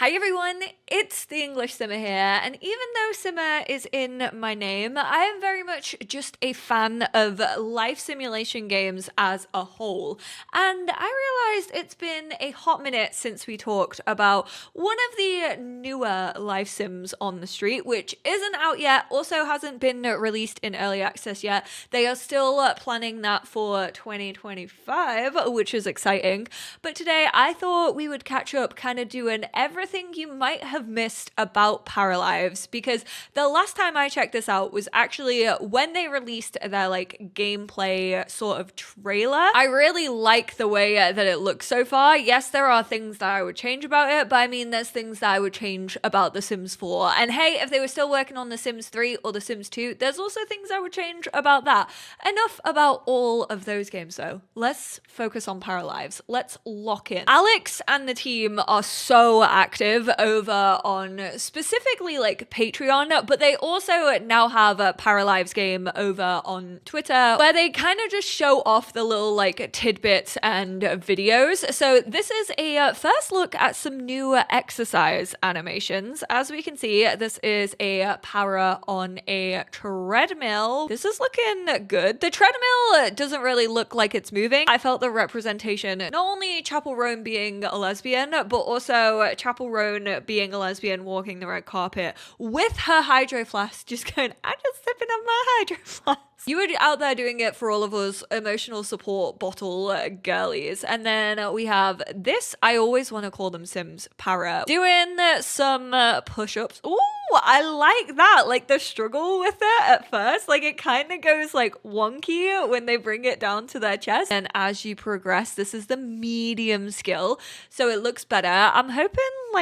Hi everyone, it's the English Simmer here, and even though Simmer is in my name, I am very much just a fan of life simulation games as a whole. And I realized it's been a hot minute since we talked about one of the newer life sims on the street, which isn't out yet, also hasn't been released in early access yet. They are still planning that for 2025, which is exciting. But today I thought we would catch up, kind of doing everything you might have missed about Paralives, because the last time I checked this out was actually when they released their gameplay sort of trailer. I really like the way that it looks so far. Yes, there are things that I would change about it, but I mean there's things that I would change about The Sims 4. And hey, if they were still working on The Sims 3 or The Sims 2, there's also things I would change about that. Enough about all of those games though. Let's focus on Paralives. Let's lock in. Alex and the team are so active over on specifically Patreon, but they also now have a Paralives game over on Twitter where they kind of just show off the little tidbits and videos. So this is a first look at some new exercise animations. As we can see, this is a para on a treadmill. This is looking good. The treadmill doesn't really look like it's moving. I felt the representation, not only Chapel Roan being a lesbian, but also Chapel Roan being a lesbian walking the red carpet with her hydro flask, just going, I'm just sipping on my hydro flask. You were out there doing it for all of us emotional support bottle girlies. And then we have this, I always want to call them Sims para, doing some push-ups. Ooh, I like that. The struggle with it at first, it kind of goes wonky when they bring it down to their chest. And as you progress, this is the medium skill, so it looks better. I'm hoping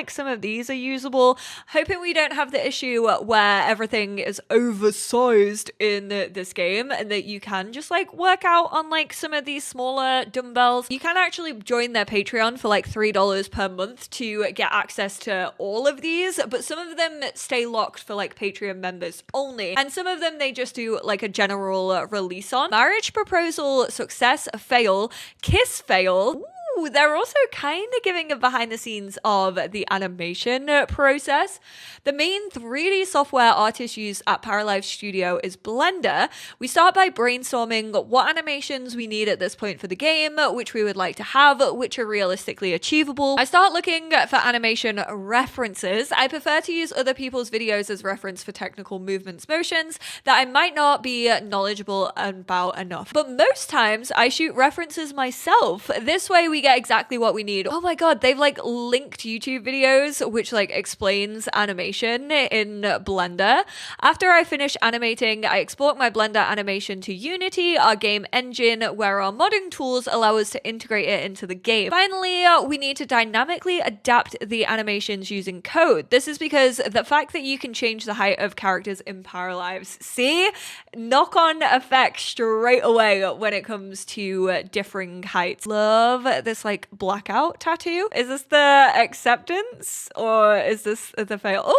some of these are usable. Hoping we don't have the issue where everything is oversized in this game and that you can just work out on some of these smaller dumbbells. You can actually join their Patreon for $3 per month to get access to all of these, but some of them stay locked for Patreon members only, and some of them they just do a general release on. Marriage proposal success fail, kiss fail. Ooh, they're also kind of giving a behind the scenes of the animation process. The main 3D software artists use at Paralives Studio is Blender. We start by brainstorming what animations we need at this point for the game, which we would like to have, which are realistically achievable. I start looking for animation references. I prefer to use other people's videos as reference for technical movements, motions that I might not be knowledgeable about enough. But most times I shoot references myself. This way we get exactly what we need. Oh my god, they've linked YouTube videos which explains animation in Blender. After I finish animating, I export my Blender animation to Unity, our game engine, where our modding tools allow us to integrate it into the game. Finally, we need to dynamically adapt the animations using code. This is because the fact that you can change the height of characters in Paralives, see? Knock-on effect straight away when it comes to differing heights. Love this blackout tattoo. Is this the acceptance or is this the fail? Oh,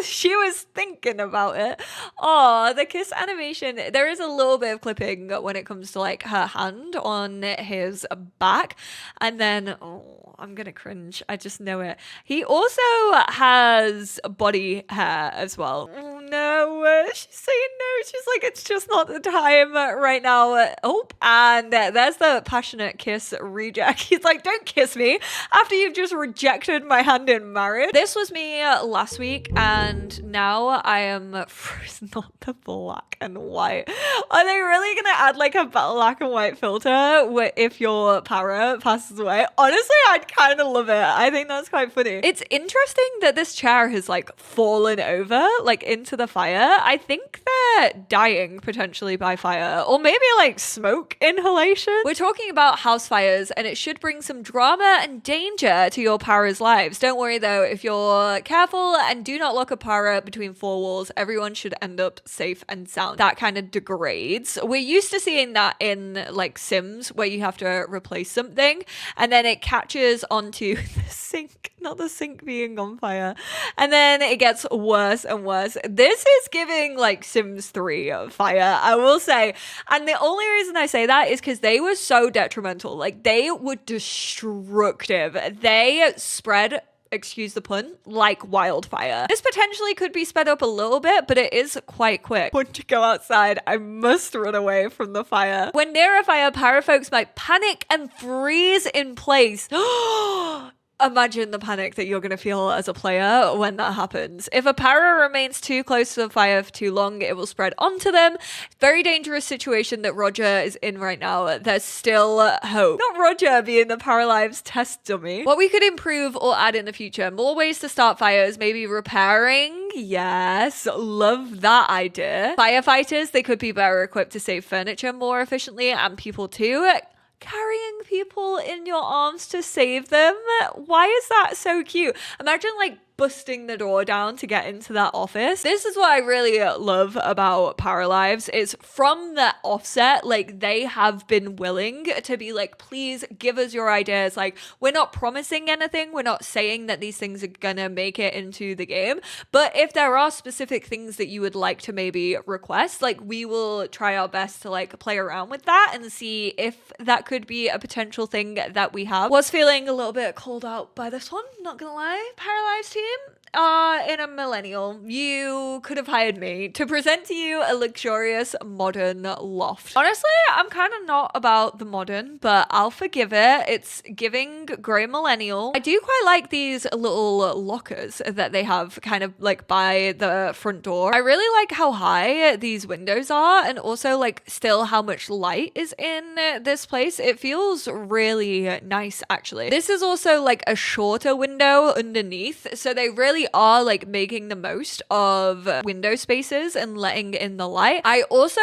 she was thinking about it. Oh, the kiss animation. There is a little bit of clipping when it comes to her hand on his back, and then I'm gonna cringe. I just know it. He also has body hair as well. Oh no, she's saying no. She's it's just not the time right now. Oh, and there's the passionate kiss reject. He's don't kiss me after you've just rejected my hand in marriage. This was me last week, and now I am frozen. Not the black and white. Are they really gonna add a black and white filter if your para passes away? Honestly, I'd kind of love it. I think that's quite funny. It's interesting that this chair has fallen over into the fire. I think they're dying potentially by fire, or maybe smoke inhalation. We're talking about house fires, and it should bring some drama and danger to your para's lives. Don't worry though, if you're careful and do not lock a para between four walls, everyone should end up safe and sound. That kind of degrades. We're used to seeing that in Sims, where you have to replace something and then it catches onto the sink, not the sink being on fire, and then it gets worse and worse. This is giving Sims 3 fire, I will say. And the only reason I say that is because they were so detrimental. They were destructive. They spread excuse the pun, like wildfire. This potentially could be sped up a little bit, but it is quite quick. Want to go outside, I must run away from the fire. When near a fire, parafolks might panic and freeze in place. Imagine the panic that you're going to feel as a player when that happens. If a para remains too close to the fire for too long, it will spread onto them. Very dangerous situation that Roger is in right now. There's still hope. Not Roger being the Paralives test dummy. What we could improve or add in the future. More ways to start fires. Maybe repairing. Yes. Love that idea. Firefighters, they could be better equipped to save furniture more efficiently, and people too. Carrying people in your arms to save them. Why is that so cute? Imagine like busting the door down to get into that office. This is what I really love about Paralives. Is from the offset, like they have been willing to be like, please give us your ideas. Like, we're not promising anything. We're not saying that these things are gonna make it into the game. But if there are specific things that you would like to maybe request, like we will try our best to like play around with that and see if that could be a potential thing that we have. Was feeling a little bit called out by this one, not gonna lie. Paralives team, in a millennial, you could have hired me to present to you a luxurious modern loft. Honestly, I'm kind of not about the modern, but I'll forgive it. It's giving grey millennial. I do quite like these little lockers that they have kind of like by the front door. I really like how high these windows are, and also like still how much light is in this place. It feels really nice actually. This is also like a shorter window underneath, so they really are like making the most of window spaces and letting in the light. I also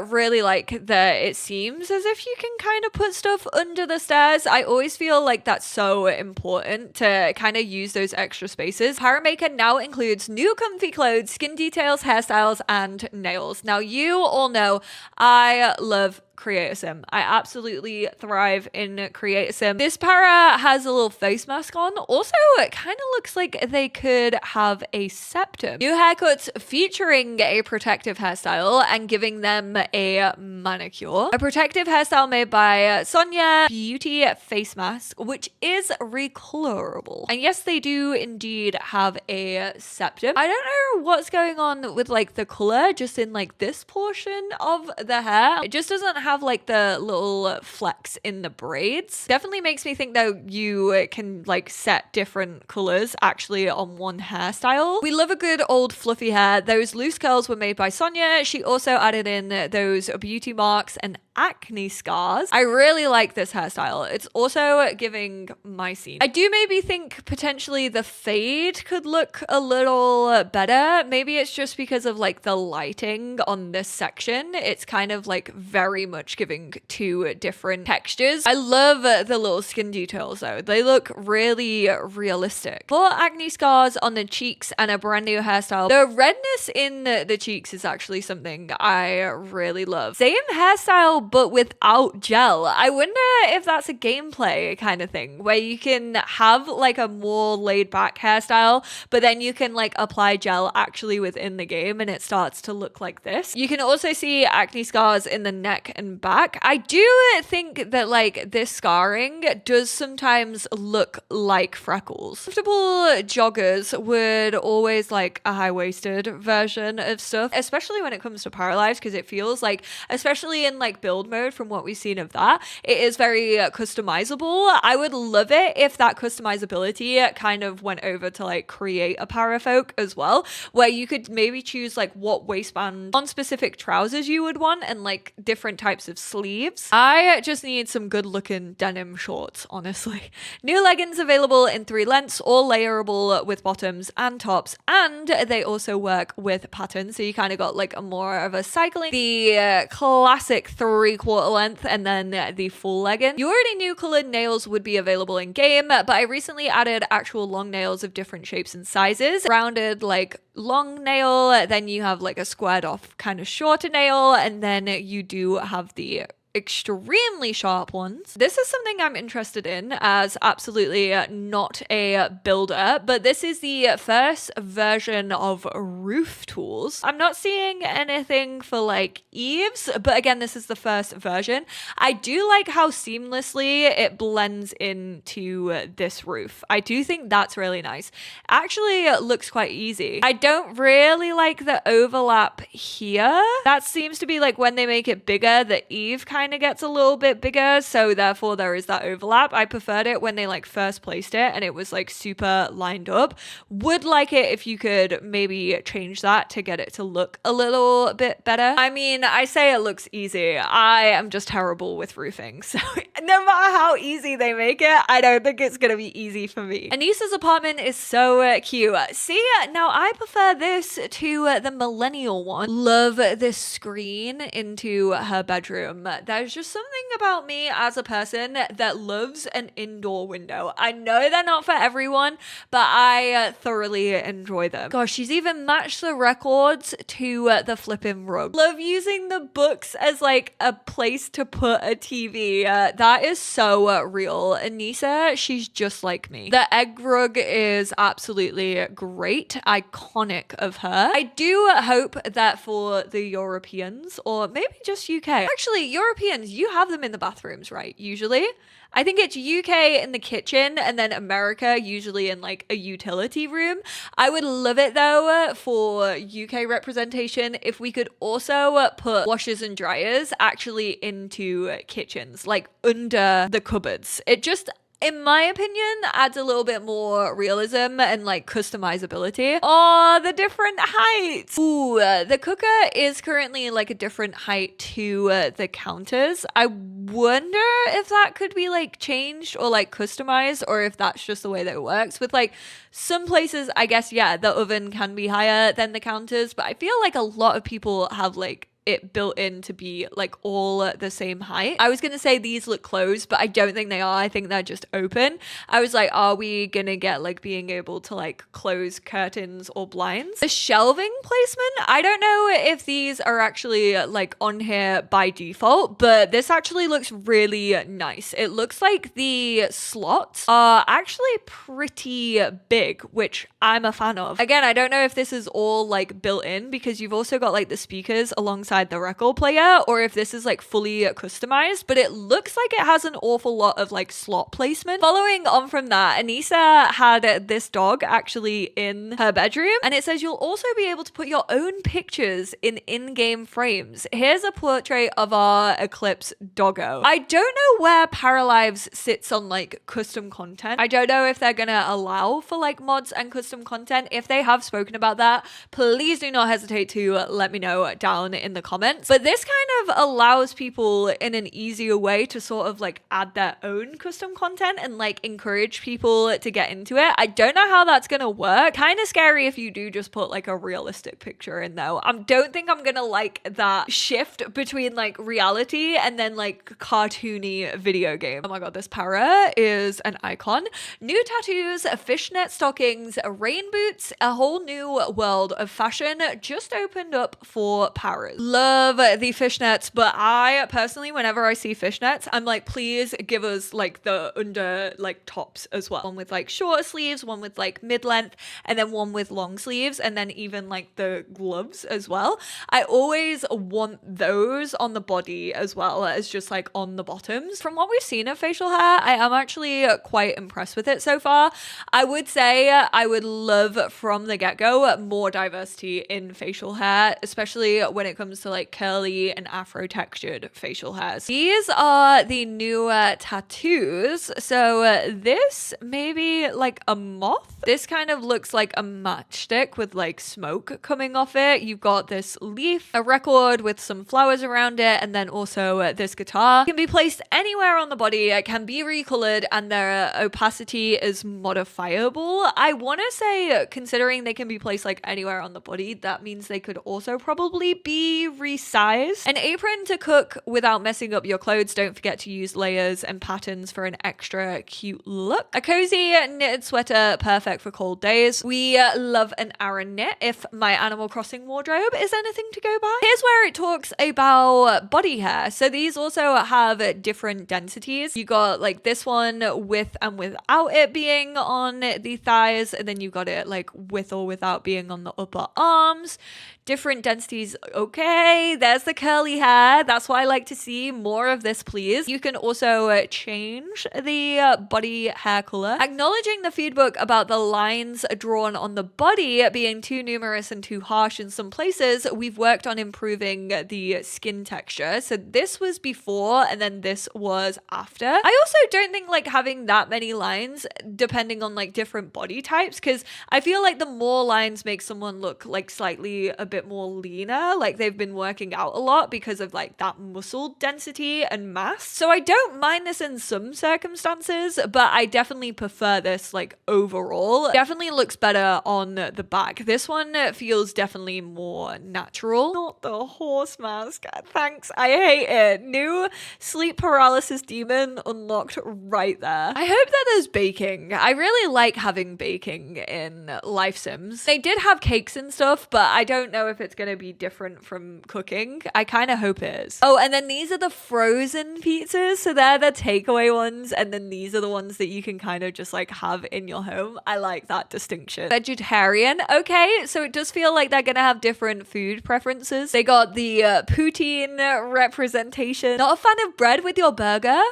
really like that it seems as if you can kind of put stuff under the stairs. I always feel like that's so important to kind of use those extra spaces. Paramaker now includes new comfy clothes, skin details, hairstyles, and nails. Now you all know I love Create-A-Sim. I absolutely thrive in Create-A-Sim. This para has a little face mask on. Also, it kind of looks like they could have a septum. New haircuts featuring a protective hairstyle and giving them a manicure. A protective hairstyle made by Sonia Beauty face mask, which is recolorable. And yes, they do indeed have a septum. I don't know what's going on with like the color just in like this portion of the hair. It just doesn't have like the little flecks in the braids. Definitely makes me think though you can like set different colors actually on one hairstyle. We love a good old fluffy hair. Those loose curls were made by Sonia. She also added in those beauty marks and acne scars. I really like this hairstyle. It's also giving my scene. I do maybe think potentially the fade could look a little better. Maybe it's just because of like the lighting on this section. It's kind of like very much giving two different textures. I love the little skin details though. They look really realistic. 4 acne scars on the cheeks and a brand new hairstyle. The redness in the cheeks is actually something I really love. Same hairstyle but without gel. I wonder if that's a gameplay kind of thing where you can have like a more laid back hairstyle, but then you can like apply gel actually within the game and it starts to look like this. You can also see acne scars in the neck and back. I do think that like this scarring does sometimes look like freckles. Comfortable joggers would always like a high-waisted version of stuff, especially when it comes to Paralives, because it feels like, especially in like build mode from what we've seen of that, it is very customizable. I would love it if that customizability kind of went over to like create a parafolk as well, where you could maybe choose like what waistband on specific trousers you would want and like different types of sleeves. I just need some good looking denim shorts, honestly. New leggings available in 3 lengths, all layerable with bottoms and tops, and they also work with patterns, so you kind of got like a more of a cycling, the classic 3/4 length, and then the full legging. You already knew colored nails would be available in game, but I recently added actual long nails of different shapes and sizes. Rounded like long nail, then you have like a squared off kind of shorter nail, and then you do have the extremely sharp ones. This is something I'm interested in, as absolutely not a builder, but this is the first version of roof tools. I'm not seeing anything for like eaves, but again, this is the first version. I do like how seamlessly it blends into this roof. I do think that's really nice. Actually, it looks quite easy. I don't really like the overlap here. That seems to be like when they make it bigger, the eave kind of gets a little bit bigger, so therefore there is that overlap. I preferred it when they like first placed it and it was like super lined up. Would like it if you could maybe change that to get it to look a little bit better. I mean, I say it looks easy. I am just terrible with roofing, so no matter how easy they make it, I don't think it's gonna be easy for me. Anissa's apartment is so cute. See, now I prefer this to the millennial one. Love this screen into her bedroom. There's just something about me as a person that loves an indoor window. I know they're not for everyone, but I thoroughly enjoy them. Gosh, she's even matched the records to the flipping rug. Love using the books as like a place to put a TV. That is so real. Anissa, she's just like me. The egg rug is absolutely great, iconic of her. I do hope that for the Europeans, or maybe just UK. Actually, Europeans, you have them in the bathrooms, right? Usually. I think it's UK in the kitchen and then America usually in like a utility room. I would love it though for UK representation if we could also put washers and dryers actually into kitchens, like under the cupboards. It just, in my opinion, adds a little bit more realism and like customizability. Oh, the different heights. Ooh, the cooker is currently like a different height to the counters. I wonder if that could be like changed or like customized, or if that's just the way that it works. With like some places, I guess, yeah, the oven can be higher than the counters, but I feel like a lot of people have like it built in to be like all the same height. I was gonna say these look closed, but I don't think they are. I think they're just open. I was like, are we gonna get like being able to like close curtains or blinds? The shelving placement, I don't know if these are actually like on here by default, but this actually looks really nice. It looks like the slots are actually pretty big, which I'm a fan of. Again, I don't know if this is all like built in, because you've also got like the speakers alongside the record player, or if this is like fully customized, but it looks like it has an awful lot of like slot placement. Following on from that, Anissa had this dog actually in her bedroom, and it says you'll also be able to put your own pictures in-game frames. Here's a portrait of our Eclipse doggo. I don't know where Paralives sits on like custom content. I don't know if they're gonna allow for like mods and custom content. If they have spoken about that, please do not hesitate to let me know down in the comments. But this kind of allows people in an easier way to sort of like add their own custom content and like encourage people to get into it. I don't know how that's gonna work. Kind of scary if you do just put like a realistic picture in though. I don't think I'm gonna like that shift between like reality and then like cartoony video game. Oh my god, this para is an icon. New tattoos, fishnet stockings, rain boots, a whole new world of fashion just opened up for paras. Love the fishnets, but I personally, whenever I see fishnets, I'm like, please give us like the under like tops as well. One with like shorter sleeves, one with like mid-length, and then one with long sleeves, and then even like the gloves as well. I always want those on the body as well as just like on the bottoms. From what we've seen of facial hair, I am actually quite impressed with it so far. I would say I would love from the get-go more diversity in facial hair, especially when it comes to like curly and afro textured facial hairs. These are the new tattoos. So this maybe like a moth. This kind of looks like a matchstick with like smoke coming off it. You've got this leaf, a record with some flowers around it, and then also this guitar. It can be placed anywhere on the body. It can be recolored, and their opacity is modifiable. I want to say, considering they can be placed like anywhere on the body, that means they could also probably be resized. An apron to cook without messing up your clothes. Don't forget to use layers and patterns for an extra cute look. A cozy knitted sweater, perfect perfect for cold days. We love an Aran knit if my Animal Crossing wardrobe is anything to go by. Here's where it talks about body hair. So these also have different densities. You got like this one with and without it being on the thighs, and then you got it like with or without being on the upper arms. Different densities. Okay, there's the curly hair. That's what I like to see. More of this, please. You can also change the body hair color. Acknowledging the feedback about the lines drawn on the body being too numerous and too harsh in some places, we've worked on improving the skin texture. So this was before and then this was after. I also don't think like having that many lines depending on like different body types, because I feel like the more lines make someone look like slightly a bit more leaner, like they've been working out a lot because of like that muscle density and mass. So I don't mind this in some circumstances, but I definitely prefer this like overall. Definitely looks better on the back. This one feels definitely more natural. Not the horse mask. Thanks. I hate it. New sleep paralysis demon unlocked right there. I hope that there's baking. I really like having baking in Life Sims. They did have cakes and stuff, but I don't know if it's going to be different from cooking. I kind of hope it is. Oh, and then these are the frozen pizzas. So they're the takeaway ones. And then these are the ones that you can kind of just like have in your home. I like that distinction. Vegetarian. Okay. So it does feel like they're going to have different food preferences. They got the poutine representation. Not a fan of bread with your burger?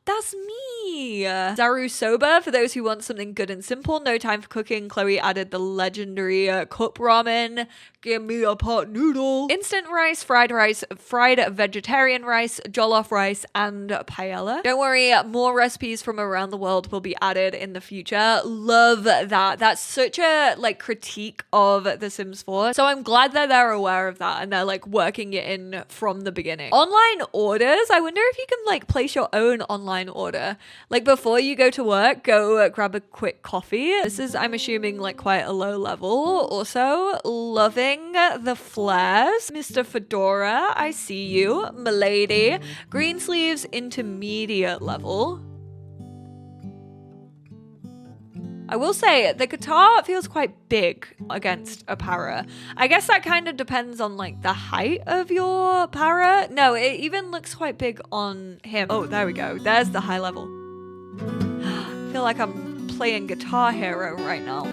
That's me. Zaru Soba, for those who want something good and simple. No time for cooking. Chloe added the legendary cup ramen. Give me a pot noodle. Instant rice, fried vegetarian rice, jollof rice, and paella. Don't worry, more recipes from around the world will be added in the future. Love that. That's such a like critique of The Sims 4. So I'm glad that they're aware of that and they're like working it in from the beginning. Online orders. I wonder if you can like place your own online order. Like before you go to work, go grab a quick coffee. This is, I'm assuming, like quite a low level. Also, loving the flares. Mr. Fedora, I see you. Milady. Greensleeves, intermediate level. I will say the guitar feels quite big against a para. I guess that kind of depends on like the height of your para. No, it even looks quite big on him. Oh, there we go. There's the high level. I feel like I'm playing Guitar Hero right now.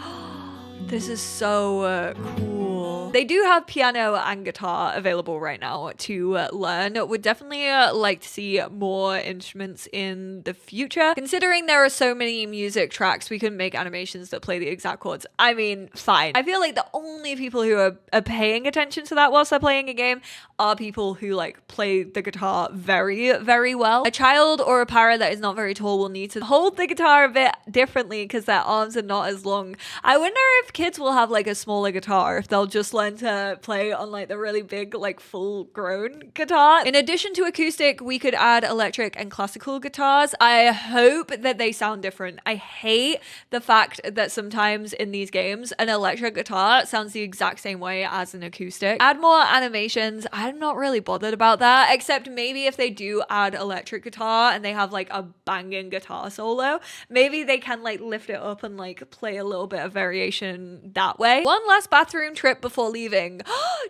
This is so cool. They do have piano and guitar available right now to learn. Would definitely like to see more instruments in the future. Considering there are so many music tracks, we can make animations that play the exact chords. I mean, fine. I feel like the only people who are paying attention to that whilst they're playing a game are people who like play the guitar very, very well. A child or a para that is not very tall will need to hold the guitar a bit differently because their arms are not as long. I wonder if kids will have like a smaller guitar, if they'll just learn to play on like the really big like full grown guitar. In addition to acoustic, we could add electric and classical guitars. I hope that they sound different. I hate the fact that sometimes in these games an electric guitar sounds the exact same way as an acoustic. Add more animations. I'm not really bothered about that, except maybe if they do add electric guitar and they have like a banging guitar solo, maybe they can like lift it up and like play a little bit of variation that way. One last bathroom trip before leaving.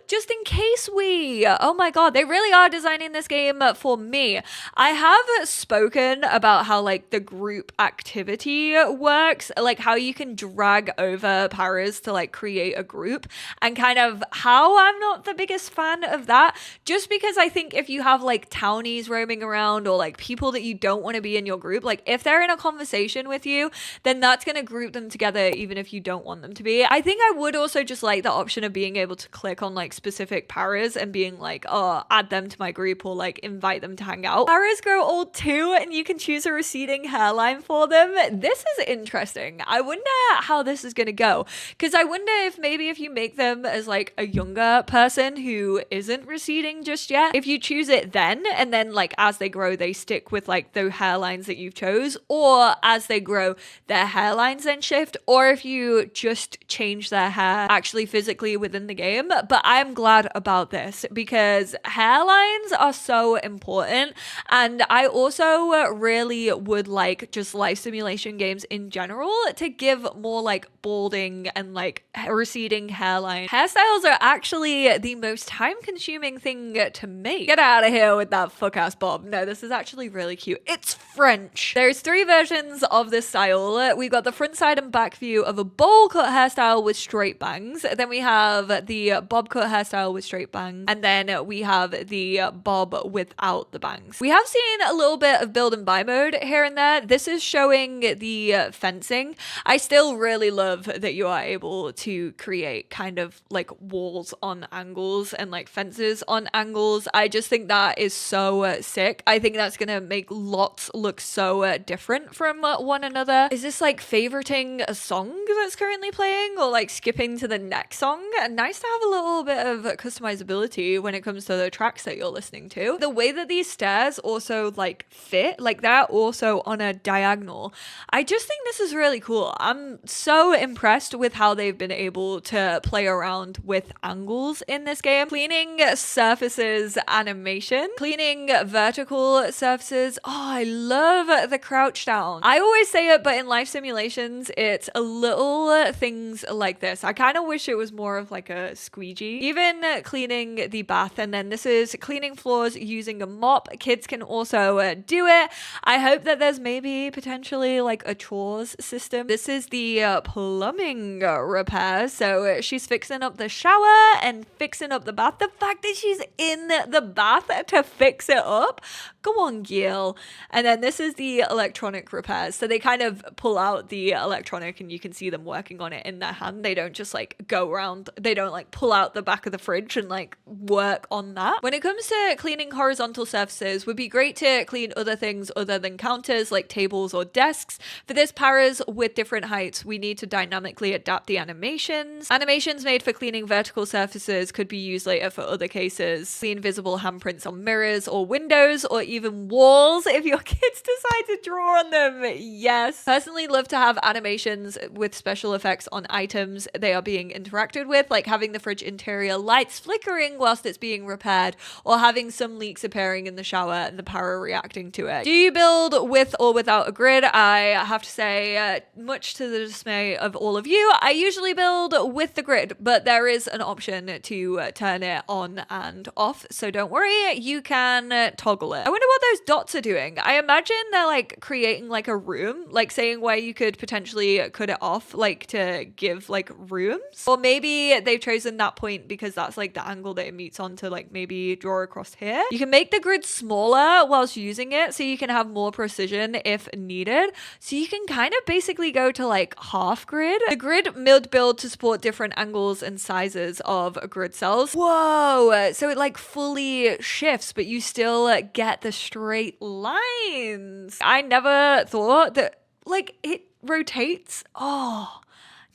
Just in case we... Oh my god, they really are designing this game for me. I have spoken about how like the group activity works, like how you can drag over paras to like create a group, and kind of how I'm not the biggest fan of that, just because I think if you have like townies roaming around or like people that you don't want to be in your group, like if they're in a conversation with you, then that's going to group them together even if you don't want them to be. I think I would also just like the option of being able to click on like specific paras and being like, oh, add them to my group or like invite them to hang out. Paras grow old too, and you can choose a receding hairline for them. This is interesting. I wonder how this is going to go, because I wonder if maybe if you make them as like a younger person who isn't receding just yet, if you choose it then and then like as they grow they stick with like the hairlines that you've chose, or as they grow their hairlines then shift, or if you just change their hair actually physically with within the game, but I'm glad about this because hairlines are so important. And I also really would like just life simulation games in general to give more like balding and like receding hairline. Hairstyles are actually the most time consuming thing to make. Get out of here with that fuck ass bob. No, this is actually really cute. It's French. There's 3 versions of this style. We've got the front side and back view of a bowl cut hairstyle with straight bangs. Then we have the bob cut hairstyle with straight bangs. And then we have the bob without the bangs. We have seen a little bit of build and buy mode here and there. This is showing the fencing. I still really love that you are able to create kind of like walls on angles and like fences on angles. I just think that is so sick. I think that's gonna make Lofts look so different from one another. Is this like favoriting a song that's currently playing or like skipping to the next song? Nice to have a little bit of customizability when it comes to the tracks that you're listening to. The way that these stairs also like fit, like they're also on a diagonal. I just think this is really cool. I'm so impressed with how they've been able to play around with angles in this game. Cleaning surfaces animation, cleaning vertical surfaces. Oh, I love the crouch down. I always say it, but in life simulations, it's a little things like this. I kind of wish it was more of like a squeegee. Even cleaning the bath, and then this is cleaning floors using a mop. Kids can also do it. I hope that there's maybe potentially like a chores system. This is the plumbing repair. So she's fixing up the shower and fixing up the bath. The fact that she's in the bath to fix it up. Go on, Gil. And then this is the electronic repairs. So they kind of pull out the electronic and you can see them working on it in their hand. They don't just like go around. They don't like pull out the back of the fridge and like work on that. When it comes to cleaning horizontal surfaces, would be great to clean other things other than counters like tables or desks. For this paras with different heights, we need to dynamically adapt the animations. Animations made for cleaning vertical surfaces could be used later for other cases. Clean visible handprints on mirrors or windows or even walls if your kids decide to draw on them. Yes. Personally love to have animations with special effects on items they are being interacted with, like having the fridge interior lights flickering whilst it's being repaired, or having some leaks appearing in the shower and the para reacting to it. Do you build with or without a grid? I have to say, much to the dismay of all of you, I usually build with the grid, but there is an option to turn it on and off, so don't worry, you can toggle it. I wonder what those dots are doing. I imagine they're like creating like a room, like saying where you could potentially cut it off, like to give like rooms, or maybe they've chosen that point because that's like the angle that it meets on to like maybe draw across here. You can make the grid smaller whilst using it so you can have more precision if needed. So you can kind of basically go to like half grid. The grid mid build to support different angles and sizes of grid cells. Whoa, so it like fully shifts, but you still get the straight lines. I never thought that like it rotates. Oh,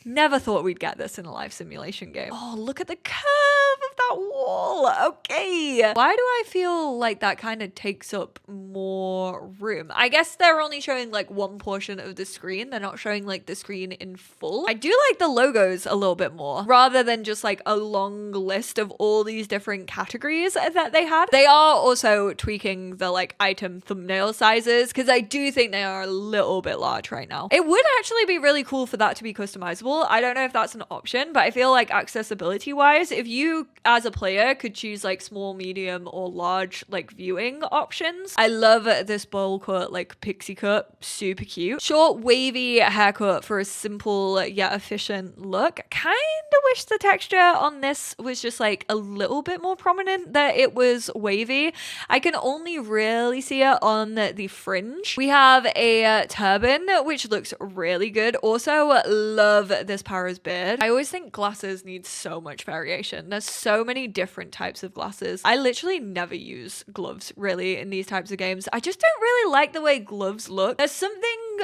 never thought we'd get this in a life simulation game. Oh, look at the curve of that wall. Okay. Why do I feel like that kind of takes up more room? I guess they're only showing like one portion of the screen. They're not showing like the screen in full. I do like the logos a little bit more rather than just like a long list of all these different categories that they had. They are also tweaking the like item thumbnail sizes because I do think they are a little bit large right now. It would actually be really cool for that to be customizable. I don't know if that's an option, but I feel like accessibility wise, if you as a player could choose like small, medium or large like viewing options. I love this bowl cut, like pixie cut, super cute. Short wavy haircut for a simple yet efficient look. Kind of wish the texture on this was just like a little bit more prominent, that it was wavy. I can only really see it on the fringe. We have a turban, which looks really good. Also love this para's beard. I always think glasses need so much variation. There's so many different types of glasses. I literally never use gloves really in these types of games. I just don't really like the way gloves look. There's something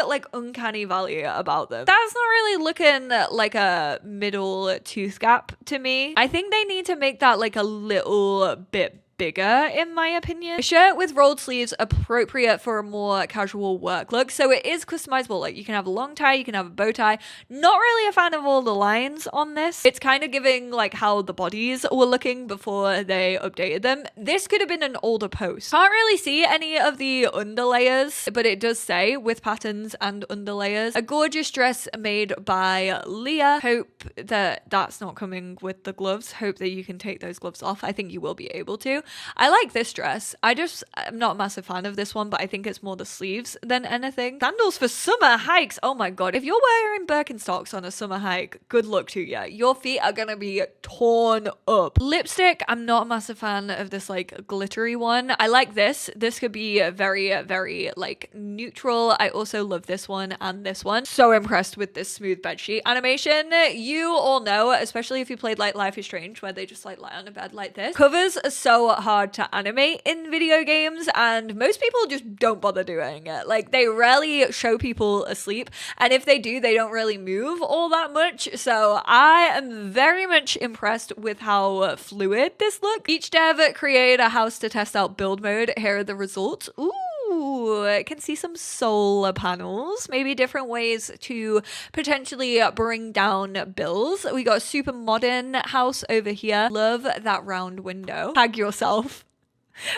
like uncanny valley about them. That's not really looking like a middle tooth gap to me. I think they need to make that like a little bit bigger in my opinion. A shirt with rolled sleeves, appropriate for a more casual work look. So it is customizable. Like you can have a long tie, you can have a bow tie. Not really a fan of all the lines on this. It's kind of giving like how the bodies were looking before they updated them. This could have been an older post. Can't really see any of the underlayers, but it does say with patterns and underlayers. A gorgeous dress made by Leah. Hope that that's not coming with the gloves. Hope that you can take those gloves off. I think you will be able to. I like this dress. I'm not a massive fan of this one, but I think it's more the sleeves than anything. Sandals for summer hikes. Oh my god. If you're wearing Birkenstocks on a summer hike, good luck to you. Your feet are gonna be torn up. Lipstick. I'm not a massive fan of this like glittery one. I like this. This could be very, very like neutral. I also love this one and this one. So impressed with this smooth bedsheet animation. You all know, especially if you played like Life is Strange, where they just like lie on a bed like this. Covers are so hard to animate in video games, and most people just don't bother doing it. Like they rarely show people asleep, and if they do, they don't really move all that much. So I am very much impressed with how fluid this looks. Each dev created a house to test out build mode. Here are the results. Ooh, I can see some solar panels, maybe different ways to potentially bring down bills. We got a super modern house over here. Love that round window. Tag yourself.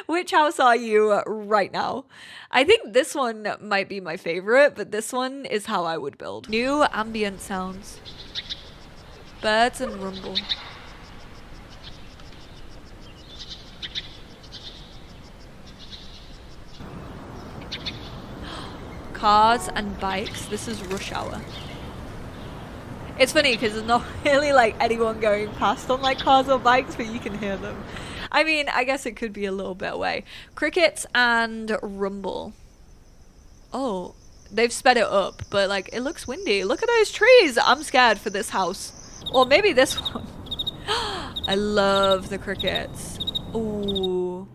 Which house are you right now? I think this one might be my favorite, but this one is how I would build. New ambient sounds. Birds and rumble. Cars and bikes. This is rush hour. It's funny because there's not really like anyone going past on like cars or bikes, but you can hear them. I mean, I guess it could be a little bit away. Crickets and rumble. Oh, they've sped it up, but like it looks windy. Look at those trees. I'm scared for this house. Or maybe this one. I love the crickets. Ooh.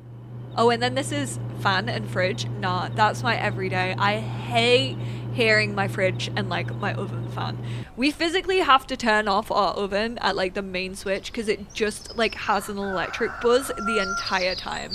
Oh, and then this is fan and fridge. Nah, that's my everyday. I hate hearing my fridge and like my oven fan. We physically have to turn off our oven at like the main switch because it just like has an electric buzz the entire time.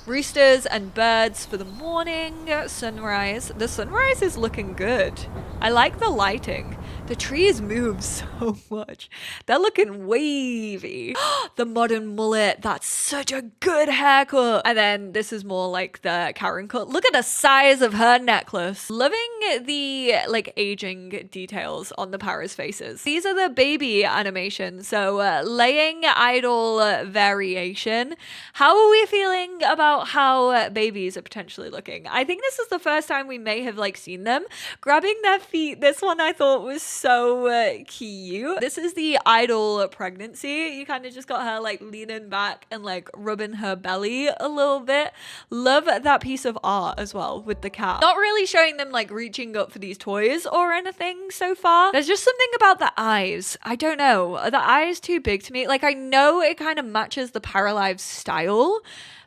Roosters and birds for the morning. Sunrise. The sunrise is looking good. I like the lighting. The trees move so much. They're looking wavy. The modern mullet. That's such a good haircut. And then this is more like the Karen cut. Look at the size of her necklace. Loving the like aging details on the Paris faces. These are the baby animations. So laying idle variation. How are we feeling about how babies are potentially looking? I think this is the first time we may have like seen them grabbing their feet. This one I thought was so cute. This is the idle pregnancy. You kind of just got her like leaning back and like rubbing her belly a little bit. Love that piece of art as well with the cat. Not really showing them like reaching up for these toys or anything so far. There's just something about the eyes. I don't know. The eye is too big to me. Like I know it kind of matches the Paralives style,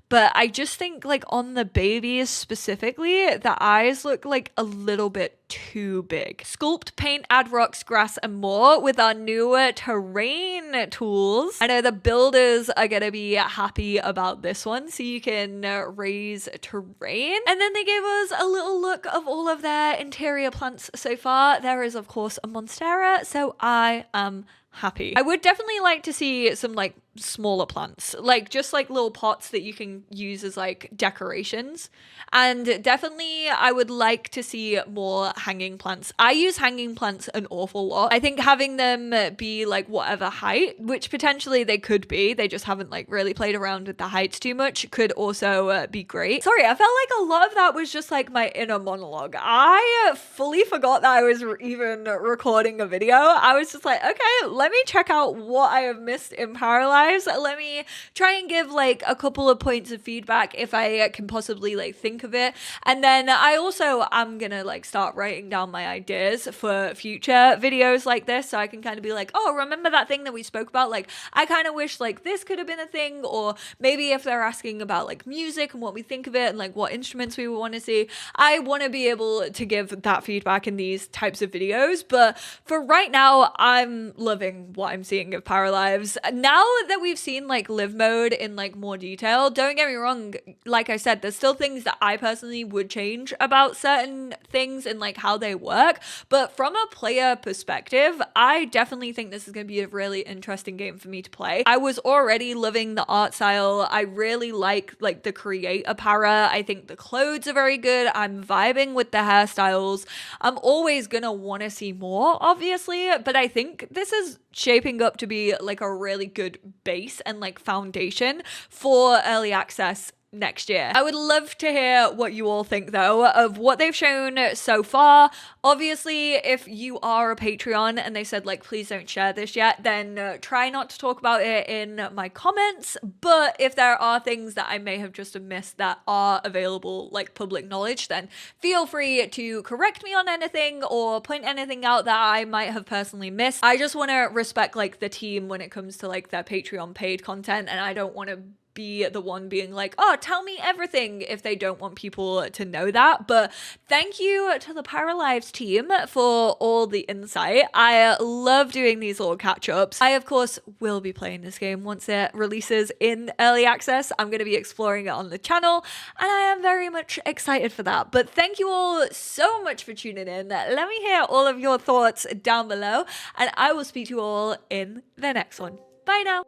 but I just think like on the babies specifically, the eyes look like a little bit too big. Sculpt, paint, add rocks, grass, and more with our newer terrain tools. I know the builders are going to be happy about this one, so you can raise terrain. And then they gave us a little look of all of their interior plants so far. There is, of course, a Monstera, so I am happy. I would definitely like to see some like smaller plants, like just like little pots that you can use as like decorations. And definitely I would like to see more hanging plants. I use hanging plants an awful lot. I think having them be like whatever height, which potentially they could be, they just haven't like really played around with the heights too much, could also be great. Sorry, I felt like a lot of that was just like my inner monologue. I fully forgot that I was even recording a video. I was just like, okay, let me check out what I have missed in Paralives. Let me try and give like a couple of points of feedback if I can possibly like think of it. And then I also am gonna like start writing down my ideas for future videos like this, so I can kind of be like, oh, remember that thing that we spoke about? Like I kind of wish like this could have been a thing. Or maybe if they're asking about like music and what we think of it and like what instruments we would want to see, I want to be able to give that feedback in these types of videos. But for right now, I'm loving loving what I'm seeing of Paralives. Now that we've seen like live mode in like more detail, don't get me wrong, like I said, there's still things that I personally would change about certain things and like how they work, but from a player perspective, I definitely think this is going to be a really interesting game for me to play. I was already loving the art style. I really like the create a para. I think the clothes are very good. I'm vibing with the hairstyles. I'm always gonna want to see more, obviously, but I think this is shaping up to be like a really good base and like foundation for early access next year. I would love to hear what you all think though of what they've shown so far. Obviously, if you are a Patreon and they said like please don't share this yet, then try not to talk about it in my comments, but if there are things that I may have just missed that are available like public knowledge, then feel free to correct me on anything or point anything out that I might have personally missed. I just want to respect like the team when it comes to like their Patreon paid content, and I don't want to be the one being like, oh, tell me everything, if they don't want people to know that. But thank you to the Paralives team for all the insight. I love doing these little catch-ups. I, of course, will be playing this game once it releases in early access. I'm going to be exploring it on the channel, and I am very much excited for that. But thank you all so much for tuning in. Let me hear all of your thoughts down below, and I will speak to you all in the next one. Bye now.